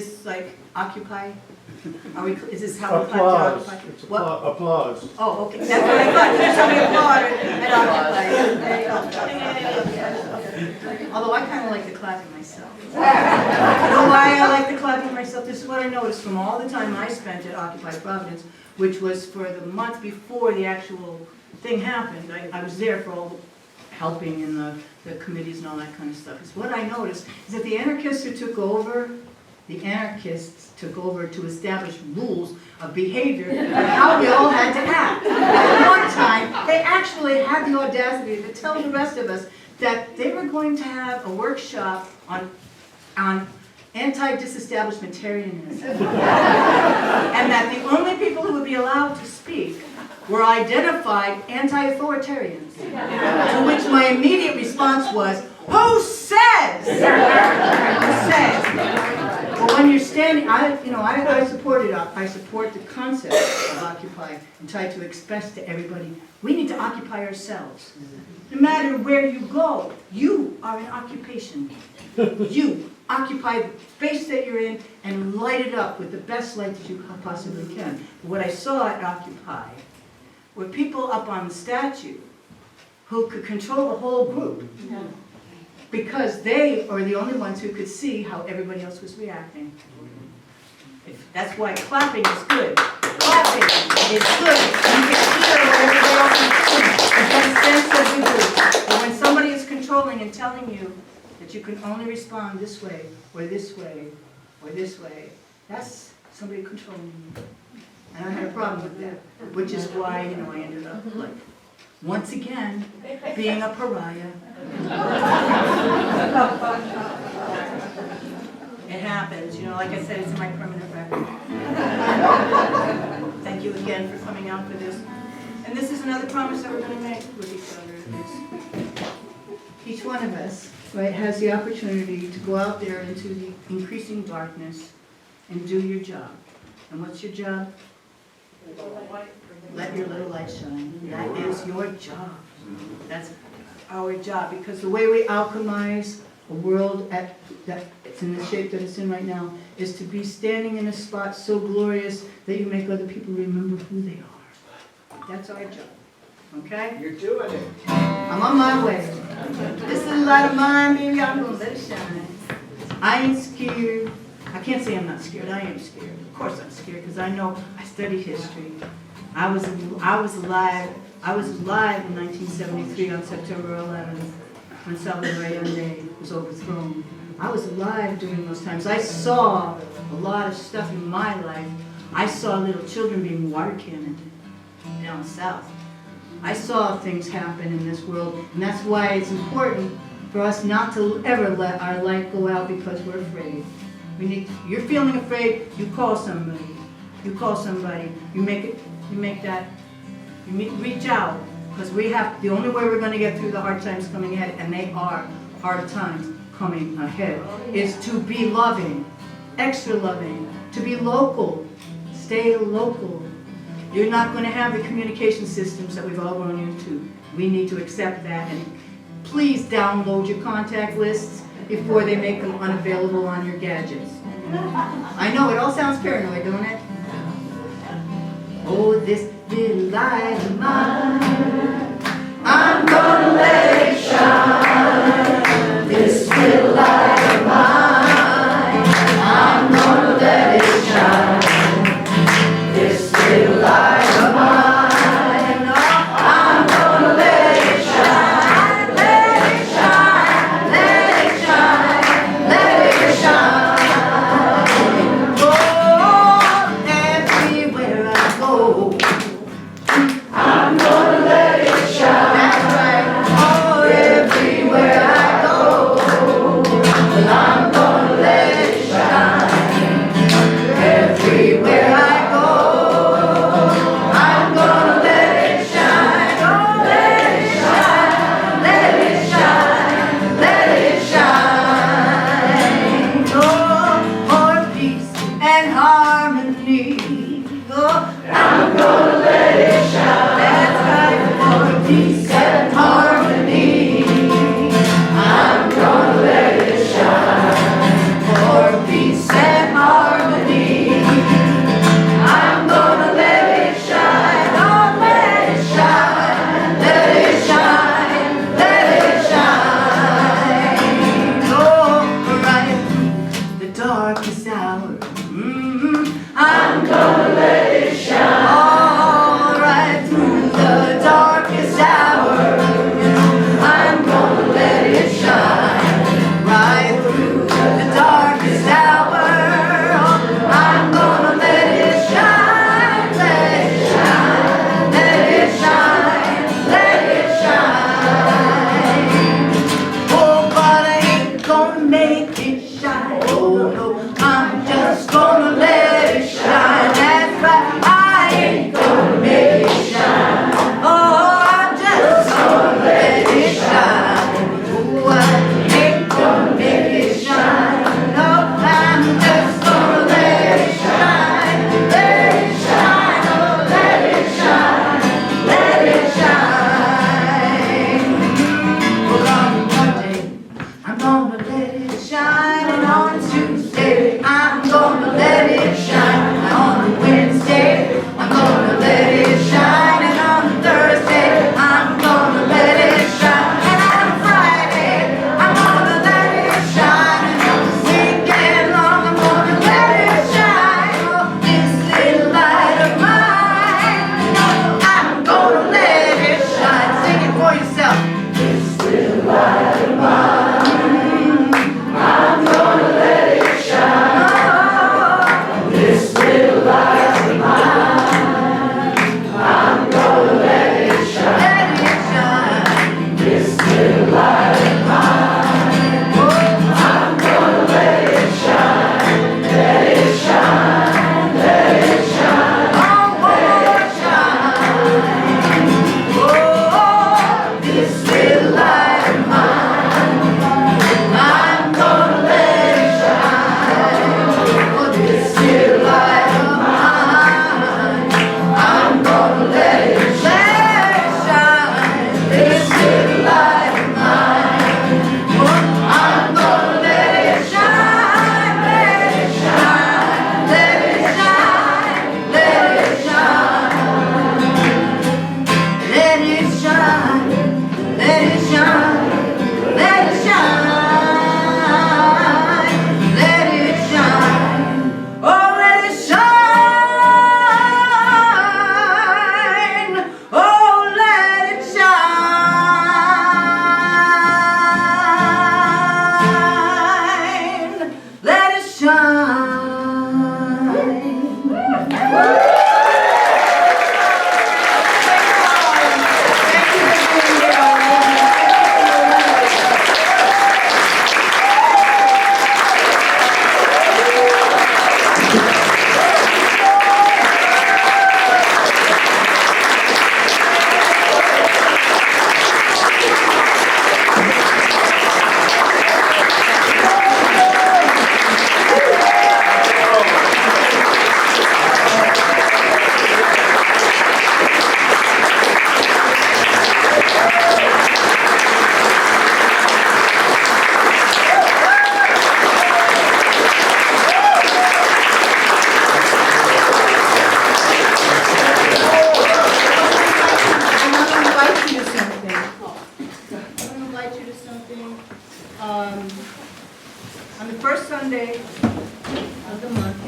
Speaker 2: this like Occupy? Is this how we clap to
Speaker 3: Applause.
Speaker 2: Occupy?
Speaker 3: It's
Speaker 2: What?
Speaker 3: applause.
Speaker 2: Oh, okay, that's what I thought, there's somebody applauded at Occupy. Although I kind of like the clapping myself. You know why I like the clapping myself? This is what I noticed from all the time I spent at Occupy Providence, which was for the month before the actual thing happened. I was there for all helping in the committees and all that kind of stuff. Because what I noticed is that the anarchists took over to establish rules of behavior and how we all had to act. At one time, they actually had the audacity to tell the rest of us that they were going to have a workshop on anti-disestablishmentarianism. And that the only people who would be allowed to speak were identified anti-authoritarians. To which my immediate response was, who says? Who says? Well, when you're standing, I support the concept of Occupy and try to express to everybody, we need to occupy ourselves. No matter where you go, you are an occupation. You occupy the space that you're in and light it up with the best light that you possibly can. What I saw at Occupy were people up on the statue who could control the whole group because they are the only ones who could see how everybody else was reacting. That's why clapping is good. Clapping is good. You can hear what everybody else is doing. You get a sense of the group. But when somebody is controlling and telling you that you can only respond this way, or this way, or this way, that's somebody controlling you. And I had a problem with that, which is why, I ended up like, once again, being a pariah. It happens, like I said, it's in my permanent record. Thank you again for coming out for this. And this is another promise that we're going to make with each other. Each one of us, right, has the opportunity to go out there into the increasing darkness and do your job. And what's your job? Let your little light shine. That is your job. That's our job. Because the way we alchemize a world that it's in the shape that it's in right now is to be standing in a spot so glorious that you make other people remember who they are. That's our job. Okay?
Speaker 4: You're doing it.
Speaker 2: I'm on my way. This little light of mine, baby, I'm going to let it shine. I ain't scared. I can't say I'm not scared. I am scared. Of course I'm scared because I know I studied history. I was alive. I was alive in 1973 on September 11th when Salvador Allende was overthrown. I was alive during those times. I saw a lot of stuff in my life. I saw little children being water cannoned down south. I saw things happen in this world, and that's why it's important for us not to ever let our light go out because we're afraid. You're feeling afraid, you call somebody. You call somebody. You reach out, because the only way we're going to get through the hard times coming ahead, and they are hard times coming ahead, is to be loving, extra loving, to be local, stay local. You're not going to have the communication systems that we've all grown used to. We need to accept that, and please download your contact lists before they make them unavailable on your gadgets. I know, it all sounds paranoid, don't it? Oh, this little light of mine, I'm gonna let it shine. This little light of mine, I'm gonna let it shine. This little light of mine, I'm gonna let it shine. Let it shine, let it shine, let it shine. Oh, everywhere I go, I'm gonna let it shine. That's right. Oh, everywhere I go, well, I'm gonna let it shine. Everywhere I go, I'm gonna let it shine. Oh, let it shine, let it shine, let it shine. Oh, for peace and harmony. Oh, I'm gonna let it shine. That's right, for peace and harmony. I'm gonna let it shine. For peace and harmony.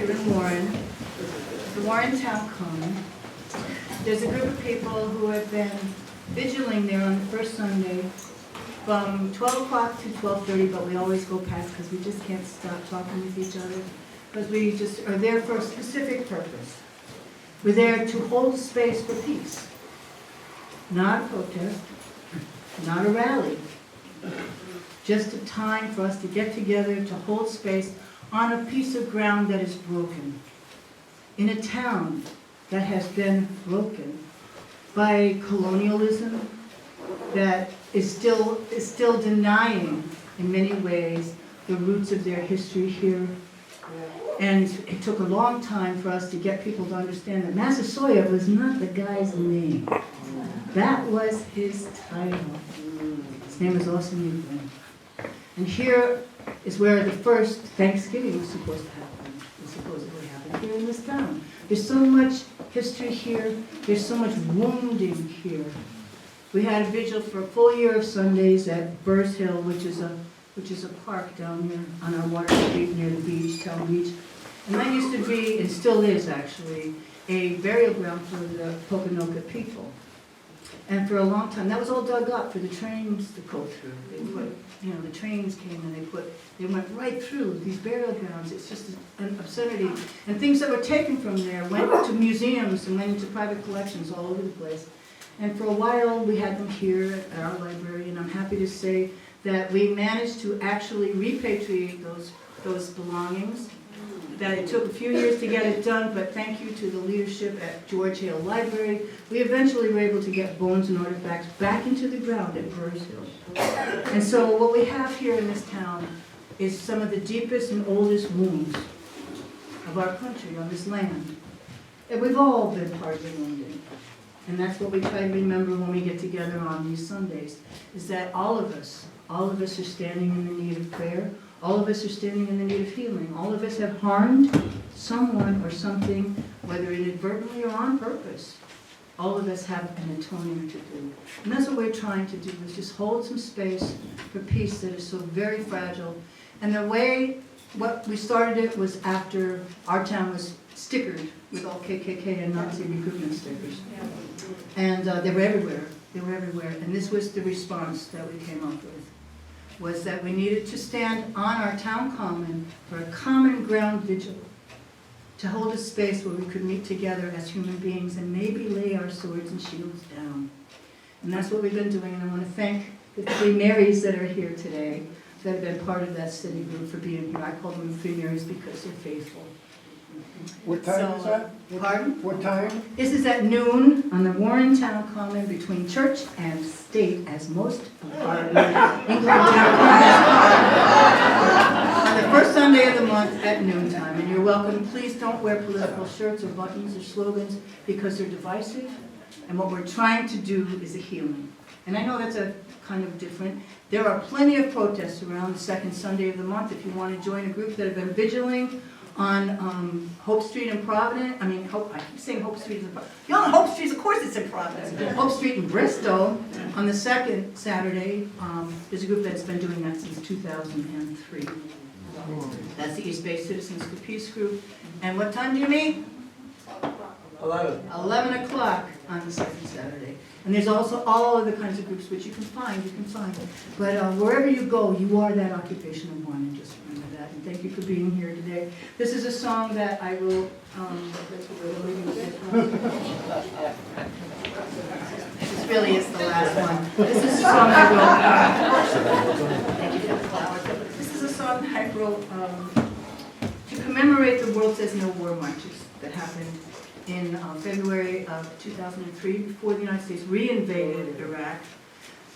Speaker 2: here in Warren, the Warren Town Common. There's a group of people who have been vigiling there on the first Sunday from 12 o'clock to 12:30, but we always go past because we just can't stop talking with each other, because we just are there for a specific purpose. We're there to hold space for peace, not a protest, not a rally, just a time for us to get together to hold space on a piece of ground that is broken, in a town that has been broken by colonialism, that is still denying, in many ways, the roots of their history here. And it took a long time for us to get people to understand that Massasoit was not the guy's name. That was his title. His name is Austin Euclid. And here is where the first Thanksgiving was supposed to happen. It supposedly happened here in this town. There's so much history here. There's so much wounding here. We had a vigil for a full year of Sundays at Burrs Hill, which is a park down here on our water street near the beach, Town Beach. And that used to be, and still is actually, a burial ground for the Pokanoket people. And for a long time, that was all dug up for the trains to go through. They put, the trains came and they went right through these burial grounds. It's just an obscenity. And things that were taken from there went to museums and went into private collections all over the place. And for a while, we had them here at our library, and I'm happy to say that we managed to actually repatriate those belongings. That it took a few years to get it done, but thank you to the leadership at George Hale Library, we eventually were able to get bones and artifacts back into the ground at Burrs Hill. And so what we have here in this town is some of the deepest and oldest wounds of our country, on this land. And we've all been part of the wounding. And that's what we try to remember when we get together on these Sundays, is that all of us are standing in the need of prayer. All of us are standing in the need of healing. All of us have harmed someone or something, whether inadvertently or on purpose. All of us have an atoning to do. And that's what we're trying to do, is just hold some space for peace that is so very fragile. And the way, what we started it was after our town was stickered with all KKK and Nazi recruitment stickers. And they were everywhere. They were everywhere. And this was the response that we came up with, was that we needed to stand on our town common for a common ground vigil, to hold a space where we could meet together as human beings and maybe lay our swords and shields down. And that's what we've been doing. And I want to thank the three Marys that are here today, that have been part of that city group, for being here. I call them the three Marys because they're faithful.
Speaker 3: What time is that?
Speaker 2: Pardon?
Speaker 3: What time?
Speaker 2: This is at noon on the Warren Town Common between church and state, as most of our England town commons. On the first Sunday of the month at noontime. And you're welcome. Please don't wear political shirts or buttons or slogans, because they're divisive. And what we're trying to do is a healing. And I know that's a kind of different. There are plenty of protests around the second Sunday of the month. If you want to join a group that have been vigiling on Hope Street in Providence. I keep saying Hope Street is in Providence. You know, Hope Street, of course it's in Providence. Hope Street in Bristol on the second Saturday. There's a group that's been doing that since 2003. That's the East Bay Citizens for Peace group. And what time do you meet? 11 o'clock on the second Saturday. And there's also all other kinds of groups which you can find. But wherever you go, you are that occupation of one, and just remember that. And thank you for being here today. This is a song that I wrote. This really is the last one. This is a song I wrote. Thank you for the flowers. This is a song that I wrote to commemorate the World Says No War marches that happened in February of 2003, before the United States re-invaded Iraq.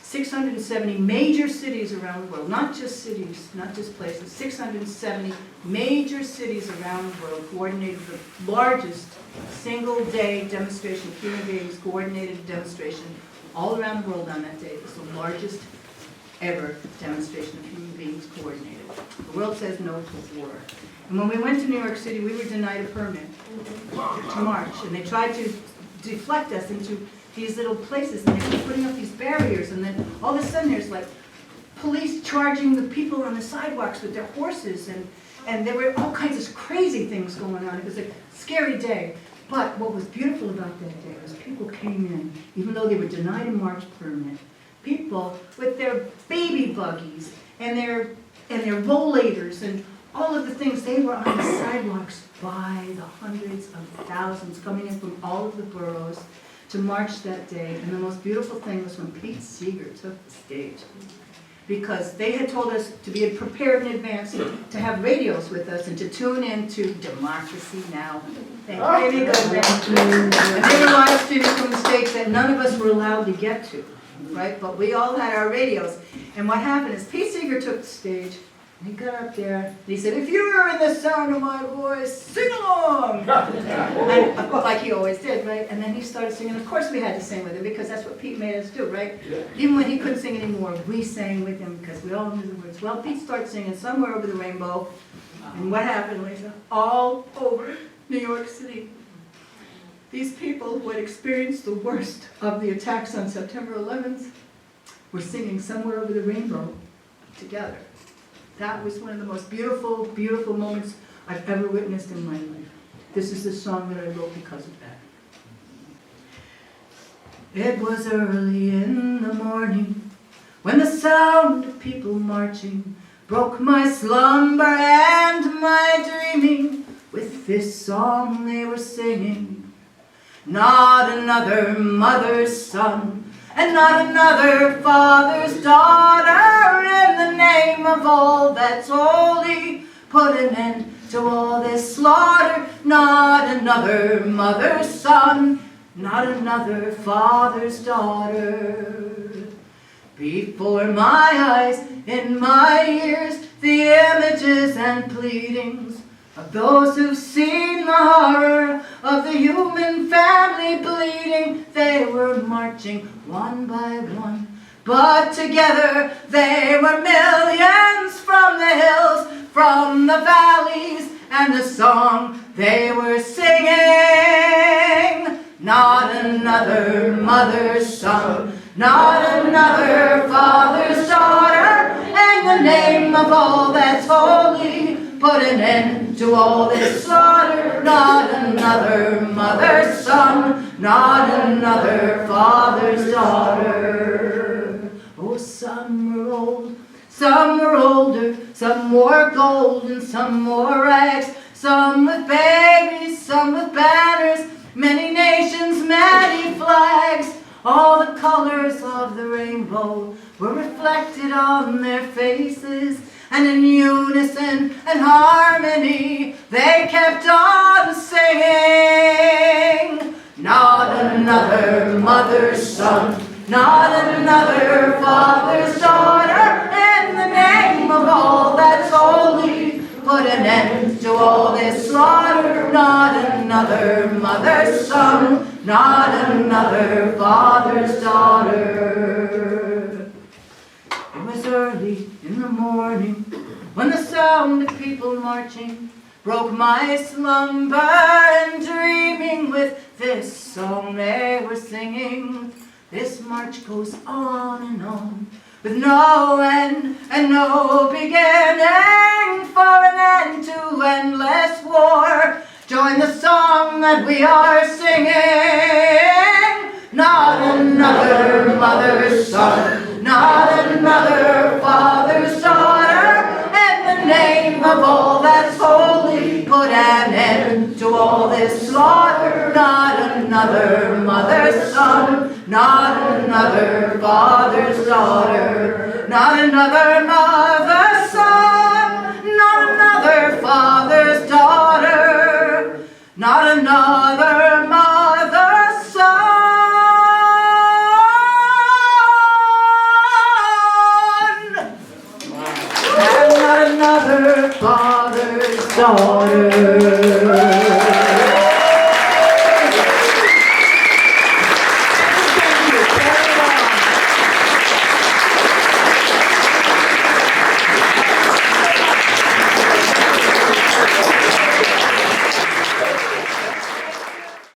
Speaker 2: 670 major cities around the world, not just cities, not just places, 670 major cities around the world coordinated the largest single-day demonstration of human beings, coordinated demonstration all around the world on that day. It was the largest ever demonstration of human beings coordinated. The world says no to war. And when we went to New York City, we were denied a permit to march. And they tried to deflect us into these little places, and they were putting up these barriers. And then all of a sudden there's like police charging the people on the sidewalks with their horses. And and there were all kinds of crazy things going on. It was a scary day. But what was beautiful about that day was people came in, even though they were denied a march permit, people with their baby buggies and their rollators and all of the things, they were on the sidewalks by the hundreds of thousands coming in from all of the boroughs to march that day. And the most beautiful thing was when Pete Seeger took the stage, because they had told us to be prepared in advance to have radios with us and to tune in to Democracy Now! Thank you, Amy Goodman. And they were live streaming from the states that none of us were allowed to get to, right? But we all had our radios. And what happened is Pete Seeger took the stage, and he got up there, and he said, "If you're in the sound of my voice, sing along!" And, of course, like he always did, right? And then he started singing. Of course we had to sing with him, because that's what Pete made us do, right?
Speaker 3: Yeah.
Speaker 2: Even when he couldn't sing anymore, we sang with him, because we all knew the words. Well, Pete started singing Somewhere Over the Rainbow, and what happened, Lisa? All over New York City, these people who had experienced the worst of the attacks on September 11th were singing Somewhere Over the Rainbow together. That was one of the most beautiful, beautiful moments I've ever witnessed in my life. This is the song that I wrote because of that. It was early in the morning when the sound of people marching broke my slumber and my dreaming. With this song they were singing, not another mother's son, and not another father's daughter. In the name of all that's holy, put an end to all this slaughter. Not another mother's son, not another father's daughter. Before my eyes, in my ears, the images and pleadings of those who've seen the horror of the human family bleeding. They were marching one by one, but together they were millions, from the hills, from the valleys, and the song they were singing. Not another mother's son, not another father's daughter. In the name of all that's holy, put an end to all this slaughter. Not another mother's son, not another father's daughter. Oh, some were old, some were older, some wore gold and some wore rags, some with babies, some with banners, many nations, many flags. All the colors of the rainbow were reflected on their faces, and in unison and harmony they kept on singing. Not another mother's son, not another father's daughter. In the name of all that's holy, put an end to all this slaughter. Not another mother's son, not another father's daughter. It was early in the morning when the sound of people marching broke my slumber, and dreaming with this song they were singing. This march goes on and on, with no end and no beginning, for an end to endless war. Join the song that we are singing. Not another mother's son, not another father's daughter. In the name of all that's holy, put an end to all this slaughter. Not another mother's son, not another father's daughter. Not another mother's son, not another father's daughter. Not another